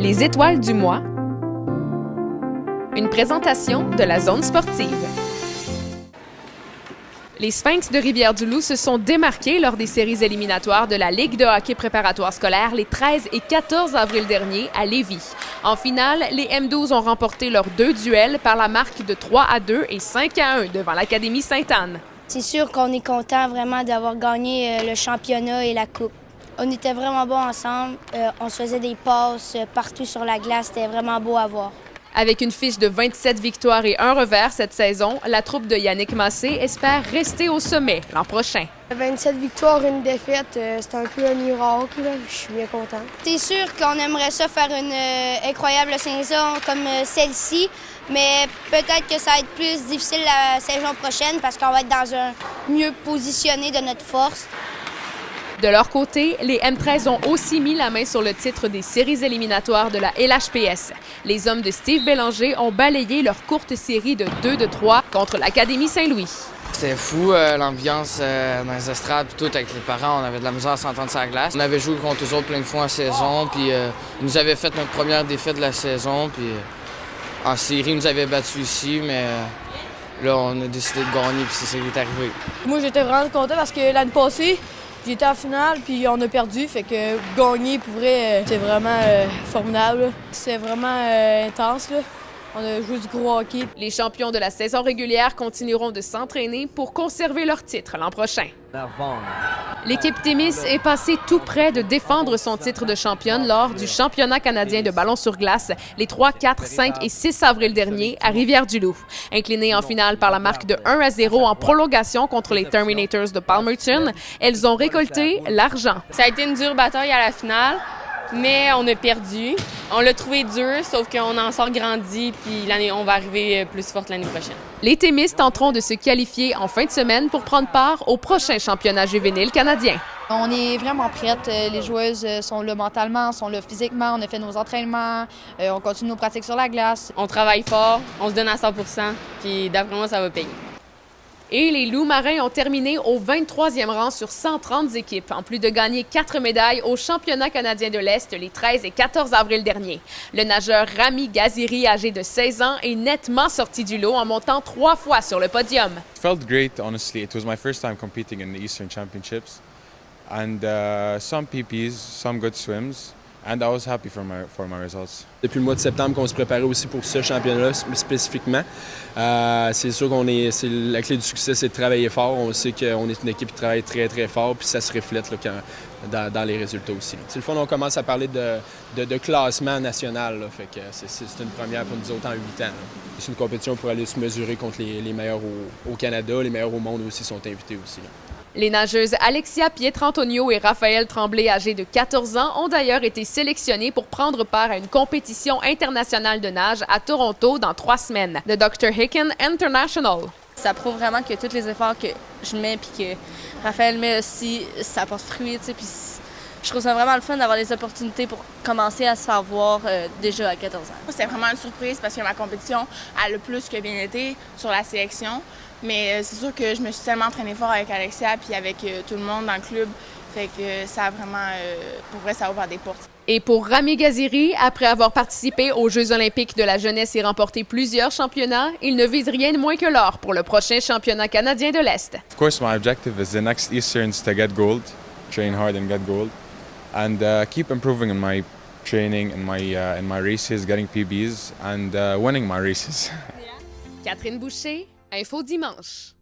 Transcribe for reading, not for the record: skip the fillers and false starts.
Les étoiles du mois. Une présentation de la zone sportive. Les Sphinx de Rivière-du-Loup se sont démarqués lors des séries éliminatoires de la Ligue de hockey préparatoire scolaire les 13 et 14 avril dernier à Lévis. En finale, les M12 ont remporté leurs 2 duels par la marque de 3-2 et 5-1 devant l'Académie Sainte-Anne. C'est sûr qu'on est content vraiment d'avoir gagné le championnat et la coupe. On était vraiment bons ensemble, on se faisait des passes partout sur la glace, c'était vraiment beau à voir. Avec une fiche de 27 victoires et 1 revers cette saison, la troupe de Yannick Massé espère rester au sommet l'an prochain. 27 victoires, une défaite, c'est un peu un miracle, là. Je suis bien content. C'est sûr qu'on aimerait ça faire une incroyable saison comme celle-ci, mais peut-être que ça va être plus difficile la saison prochaine parce qu'on va être dans un mieux positionné de notre force. De leur côté, les M13 ont aussi mis la main sur le titre des séries éliminatoires de la LHPS. Les hommes de Steve Bélanger ont balayé leur courte série de 2-3 contre l'Académie Saint-Louis. C'était fou, l'ambiance dans les estrades, puis tout, avec les parents, on avait de la misère à s'entendre sur la glace. On avait joué contre eux autres plein de fois en saison, puis ils nous avaient fait notre première défaite de la saison, puis en série, ils nous avaient battus ici, mais là, on a décidé de gagner, puis c'est ça qui est arrivé. Moi, j'étais vraiment content parce que l'année passée, j'étais en finale, puis on a perdu, fait que gagner, pour vrai, c'est vraiment formidable. C'est vraiment intense, là. On a joué du gros hockey. Les champions de la saison régulière continueront de s'entraîner pour conserver leur titre l'an prochain. L'équipe Témis est passée tout près de défendre son titre de championne lors du championnat canadien de ballon sur glace les 3, 4, 5 et 6 avril dernier à Rivière-du-Loup. Inclinées en finale par la marque de 1-0 en prolongation contre les Terminators de Palmerton, elles ont récolté l'argent. Ça a été une dure bataille à la finale, mais on a perdu. On l'a trouvé dur, sauf qu'on en sort grandi, puis on va arriver plus forte l'année prochaine. Les Témis tenteront de se qualifier en fin de semaine pour prendre part au prochain championnat juvénile canadien. On est vraiment prêtes. Les joueuses sont là mentalement, sont là physiquement. On a fait nos entraînements, on continue nos pratiques sur la glace. On travaille fort, on se donne à 100 %, puis d'après moi, ça va payer. Et les Loups marins ont terminé au 23e rang sur 130 équipes, en plus de gagner 4 médailles au championnat canadien de l'Est les 13 et 14 avril dernier. Le nageur Rami Gaziri, âgé de 16 ans, est nettement sorti du lot en montant 3 fois sur le podium. It felt great, honestly. It was my first time competing in the Eastern Championships. And some PPs, some good swims. And I was happy for my results. Depuis le mois de septembre qu'on se préparait aussi pour ce championnat-là spécifiquement. C'est sûr c'est la clé du succès, c'est de travailler fort. On sait qu'on est une équipe qui travaille très, très fort, puis ça se reflète là, dans les résultats aussi. C'est le fond, on commence à parler de classement national. Là, fait que c'est une première pour nous autres en 8 ans. Là. C'est une compétition pour aller se mesurer contre les meilleurs au Canada. Les meilleurs au monde aussi sont invités aussi. Là. Les nageuses Alexia Pietrantonio et Raphaël Tremblay, âgés de 14 ans, ont d'ailleurs été sélectionnées pour prendre part à une compétition internationale de nage à Toronto dans 3 semaines, le Dr. Hicken International. Ça prouve vraiment que tous les efforts que je mets puis que Raphaël met aussi, ça porte fruit, tu sais, puis je trouve ça vraiment le fun d'avoir des opportunités pour commencer à se faire voir déjà à 14 ans. C'était vraiment une surprise parce que ma compétition a le plus que bien été sur la sélection. Mais c'est sûr que je me suis tellement entraînée fort avec Alexia puis avec tout le monde dans le club. Fait que ça a vraiment, pour vrai, ça a ouvert des portes. Et pour Rami Gaziri, après avoir participé aux Jeux olympiques de la jeunesse et remporté plusieurs championnats, il ne vise rien de moins que l'or pour le prochain championnat canadien de l'Est. Of course, my objective is the next Easterns to get gold, train hard and get gold, and keep improving in my training, in my races, getting PBs, and winning my races. Catherine Boucher, Info Dimanche.